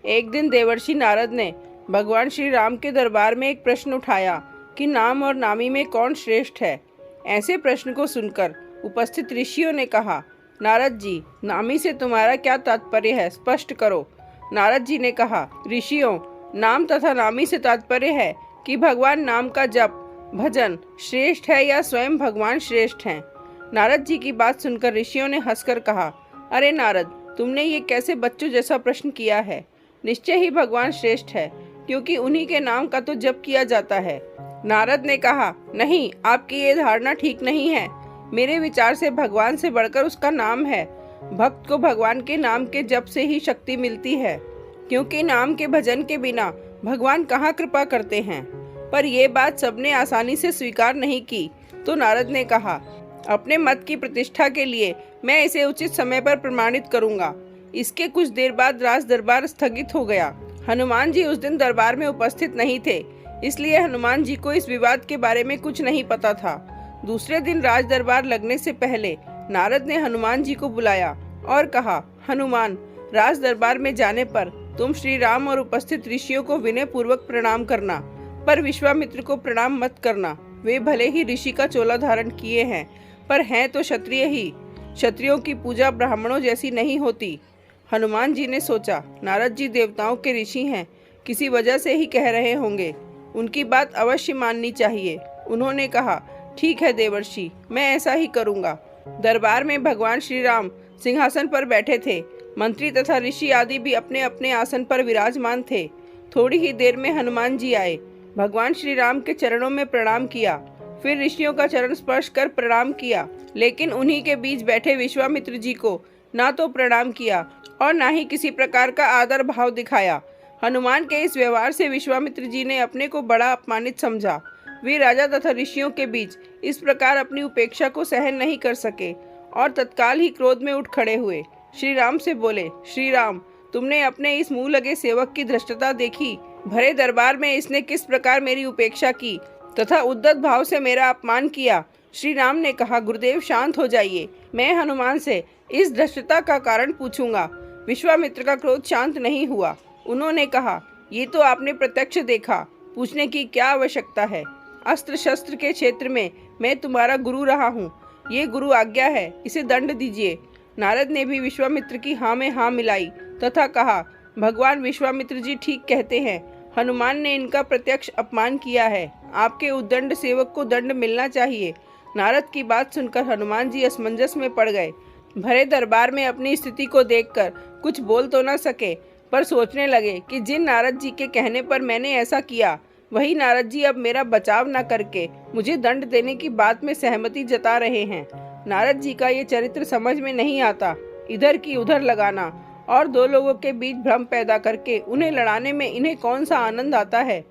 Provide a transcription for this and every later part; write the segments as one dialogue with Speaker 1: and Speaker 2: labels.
Speaker 1: एक दिन देवर्षि नारद ने भगवान श्री राम के दरबार में एक प्रश्न उठाया कि नाम और नामी में कौन श्रेष्ठ है। ऐसे प्रश्न को सुनकर उपस्थित ऋषियों ने कहा, नारद जी, नामी से तुम्हारा क्या तात्पर्य है, स्पष्ट करो। नारद जी ने कहा, ऋषियों, नाम तथा नामी से तात्पर्य है कि भगवान नाम का जप, भजन श्रेष्ठ है या स्वयं भगवान श्रेष्ठ हैं। नारद जी की बात सुनकर ऋषियों ने हंसकर कहा, अरे नारद, तुमने ये कैसे बच्चों जैसा प्रश्न किया है। निश्चय ही भगवान श्रेष्ठ है, क्योंकि उन्हीं के नाम का तो जप किया जाता है। नारद ने कहा, नहीं, आपकी ये धारणा ठीक नहीं है। मेरे विचार से भगवान से बढ़कर उसका नाम है। भक्त को भगवान के नाम के जप से ही शक्ति मिलती है, क्योंकि नाम के भजन के बिना भगवान कहाँ कृपा करते हैं। पर यह बात सबने आसानी से स्वीकार नहीं की, तो नारद ने कहा, अपने मत की प्रतिष्ठा के लिए मैं इसे उचित समय पर प्रमाणित करूंगा। इसके कुछ देर बाद राज दरबार स्थगित हो गया। हनुमान जी उस दिन दरबार में उपस्थित नहीं थे, इसलिए हनुमान जी को इस विवाद के बारे में कुछ नहीं पता था। दूसरे दिन राज दरबार लगने से पहले नारद ने हनुमान जी को बुलाया और कहा, हनुमान, राज दरबार में जाने पर तुम श्री राम और उपस्थित ऋषियों को विनय पूर्वक प्रणाम करना, पर विश्वामित्र को प्रणाम मत करना। वे भले ही ऋषि का चोला धारण किए हैं, पर हैं तो क्षत्रिय ही। क्षत्रियों की पूजा ब्राह्मणों जैसी नहीं होती। हनुमान जी ने सोचा, नारद जी देवताओं के ऋषि हैं, किसी वजह से ही कह रहे होंगे, उनकी बात अवश्य माननी चाहिए। उन्होंने कहा, ठीक है देवर्षि, मैं ऐसा ही करूँगा। दरबार में भगवान श्री राम सिंहासन पर बैठे थे। मंत्री तथा ऋषि आदि भी अपने अपने आसन पर विराजमान थे। थोड़ी ही देर में हनुमान जी आए। भगवान श्री राम के चरणों में प्रणाम किया, फिर ऋषियों का चरण स्पर्श कर प्रणाम किया, लेकिन उन्हीं के बीच बैठे विश्वामित्र जी को ना तो प्रणाम किया और ना ही किसी प्रकार का आदर भाव दिखाया। हनुमान के इस व्यवहार से विश्वामित्र जी ने अपने को बड़ा अपमानित समझा। वे राजा तथा ऋषियों के बीच इस प्रकार अपनी उपेक्षा को सहन नहीं कर सके और तत्काल ही क्रोध में उठ खड़े हुए। श्री राम से बोले, श्री राम, तुमने अपने इस मुंह लगे सेवक की धृष्टता देखी। भरे दरबार में इसने किस प्रकार मेरी उपेक्षा की तथा उद्दत भाव से मेरा अपमान किया। श्री राम ने कहा, गुरुदेव शांत हो जाइए, मैं हनुमान से इस धृष्टता का कारण पूछूंगा। विश्वामित्र का क्रोध शांत नहीं हुआ। उन्होंने कहा, ये तो आपने प्रत्यक्ष देखा, पूछने की क्या आवश्यकता है। अस्त्र शस्त्र के क्षेत्र में मैं तुम्हारा गुरु रहा हूँ, ये गुरु आज्ञा है, इसे दंड दीजिए। नारद ने भी विश्वामित्र की हाँ में हाँ मिलाई तथा कहा, भगवान विश्वामित्र जी ठीक कहते हैं, हनुमान ने इनका प्रत्यक्ष अपमान किया है। आपके उद्दंड सेवक को दंड मिलना चाहिए। नारद की बात सुनकर हनुमान जी असमंजस में पड़ गए। भरे दरबार में अपनी स्थिति को देखकर कुछ बोल तो न सके, पर सोचने लगे कि जिन नारद जी के कहने पर मैंने ऐसा किया, वही नारद जी अब मेरा बचाव न करके मुझे दंड देने की बात में सहमति जता रहे हैं। नारद जी का ये चरित्र समझ में नहीं आता। इधर की उधर लगाना और दो लोगों के बीच भ्रम पैदा करके उन्हें लड़ाने में इन्हें कौन सा आनंद आता है।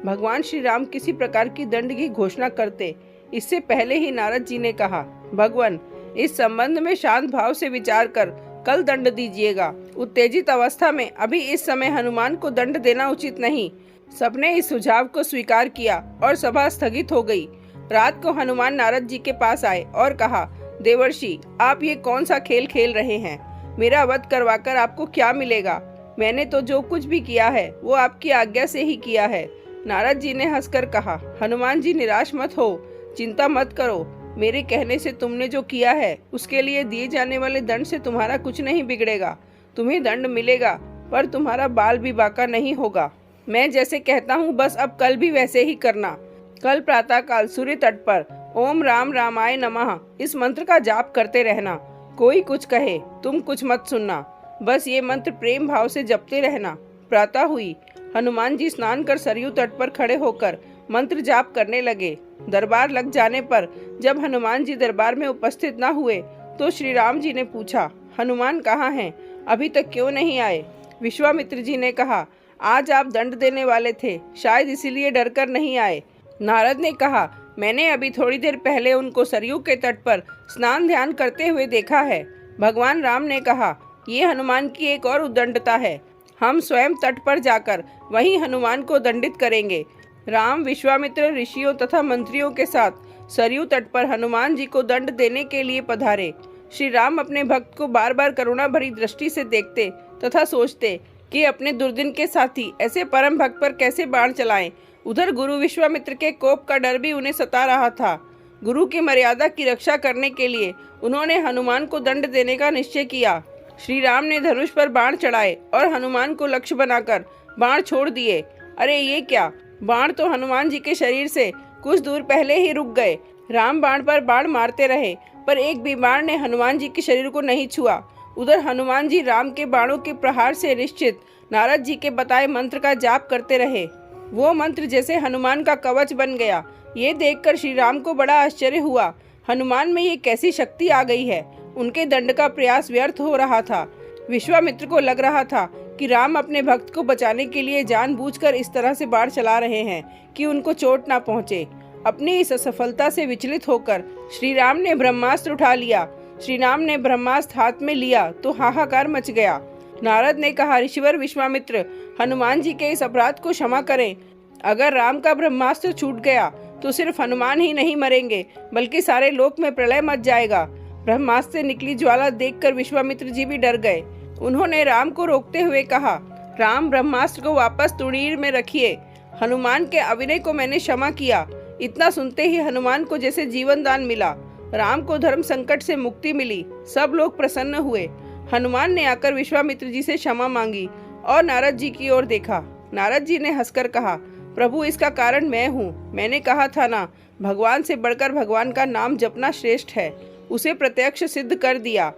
Speaker 1: भगवान श्री राम किसी प्रकार की दंड की घोषणा करते, इससे पहले ही नारद जी ने कहा, भगवान, इस संबंध में शांत भाव से विचार कर कल दंड दीजिएगा। उत्तेजित अवस्था में अभी इस समय हनुमान को दंड देना उचित नहीं। सबने इस सुझाव को स्वीकार किया और सभा स्थगित हो गई। रात को हनुमान नारद जी के पास आए और कहा, देवर्षि, आप ये कौन सा खेल खेल रहे हैं? मेरा वध करवाकर आपको क्या मिलेगा? मैंने तो जो कुछ भी किया है वो आपकी आज्ञा से ही किया है। नारद जी ने हंसकर कहा, हनुमान जी, निराश मत हो, चिंता मत करो। मेरे कहने से तुमने जो किया है उसके लिए दिए जाने वाले दंड से तुम्हारा कुछ नहीं बिगड़ेगा। तुम्हें दंड मिलेगा, पर तुम्हारा बाल भी बांका नहीं होगा। मैं जैसे कहता हूँ बस अब कल भी वैसे ही करना। कल प्रातःकाल सूर्य तट पर ओम राम रामाय नमः इस मंत्र का जाप करते रहना। कोई कुछ कहे तुम कुछ मत सुनना, बस ये मंत्र प्रेम भाव से जपते रहना। प्रातः हुई। हनुमान जी स्नान कर सरयू तट पर खड़े होकर मंत्र जाप करने लगे। दरबार लग जाने पर जब हनुमान जी दरबार में उपस्थित न हुए तो श्री राम जी ने पूछा, हनुमान कहाँ हैं? अभी तक क्यों नहीं आए? विश्वामित्र जी ने कहा, आज आप दंड देने वाले थे, शायद इसीलिए डरकर नहीं आए। नारद ने कहा, मैंने अभी थोड़ी देर पहले उनको सरयू के तट पर स्नान ध्यान करते हुए देखा है। भगवान राम ने कहा, ये हनुमान की एक और उद्दंडता है, हम स्वयं तट पर जाकर वहीं हनुमान को दंडित करेंगे। राम विश्वामित्र ऋषियों तथा मंत्रियों के साथ सरयू तट पर हनुमान जी को दंड देने के लिए पधारे। श्री राम अपने भक्त को बार बार करुणा भरी दृष्टि से देखते तथा सोचते कि अपने दुर्दिन के साथी ऐसे परम भक्त पर कैसे बाण चलाएं। उधर गुरु विश्वामित्र के कोप का डर भी उन्हें सता रहा था। गुरु की मर्यादा की रक्षा करने के लिए उन्होंने हनुमान को दंड देने का निश्चय किया। श्री राम ने धनुष पर बाण चढ़ाए और हनुमान को लक्ष्य बनाकर बाण छोड़ दिए। अरे ये क्या! बाण तो हनुमान जी के शरीर से कुछ दूर पहले ही रुक गए। राम बाण पर बाण मारते रहे पर एक भी बाण ने हनुमान जी के शरीर को नहीं छुआ। उधर हनुमान जी राम के बाणों के प्रहार से निश्चित नारद जी के बताए मंत्र का जाप करते रहे। वो मंत्र जैसे हनुमान का कवच बन गया। ये देखकर श्री राम को बड़ा आश्चर्य हुआ। हनुमान में ये कैसी शक्ति आ गई है। उनके दंड का प्रयास व्यर्थ हो रहा था। विश्वामित्र को लग रहा था कि राम अपने भक्त को बचाने के लिए जानबूझकर इस तरह से बाण चला रहे हैं कि उनको चोट ना पहुंचे। अपनी इस असफलता से विचलित होकर श्री राम ने ब्रह्मास्त्र उठा लिया। श्री राम ने ब्रह्मास्त्र हाथ में लिया तो हाहाकार मच गया। नारद ने कहा, ऋषिवर विश्वामित्र, हनुमान जी के इस अपराध को क्षमा करें। अगर राम का ब्रह्मास्त्र छूट गया तो सिर्फ हनुमान ही नहीं मरेंगे बल्कि सारे लोक में प्रलय मच जाएगा। ब्रह्मास्त्र से निकली ज्वाला देखकर विश्वामित्र जी भी डर गए। उन्होंने राम को रोकते हुए कहा, राम, ब्रह्मास्त्र को वापस तुड़ीर में रखिए। हनुमान के अविनय को मैंने क्षमा किया। इतना सुनते ही हनुमान को जैसे जीवन दान मिला। राम को धर्म संकट से मुक्ति मिली। सब लोग प्रसन्न हुए। हनुमान ने आकर विश्वामित्र जी से क्षमा मांगी और नारद जी की ओर देखा। नारद जी ने हंसकर कहा, प्रभु, इसका कारण मैं हूँ। मैंने कहा था ना, भगवान से बढ़कर भगवान का नाम जपना श्रेष्ठ है। उसे प्रत्यक्ष सिद्ध कर दिया।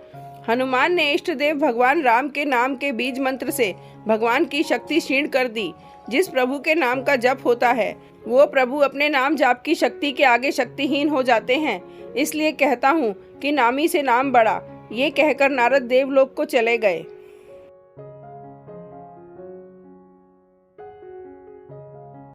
Speaker 1: हनुमान ने इष्ट देव भगवान राम के नाम के बीज मंत्र से भगवान की शक्ति क्षीण कर दी। जिस प्रभु के नाम का जप होता है वो प्रभु अपने नाम जाप की शक्ति के आगे शक्तिहीन हो जाते हैं। इसलिए कहता हूँ कि नामी से नाम बड़ा। ये कहकर नारद देवलोक को चले गए।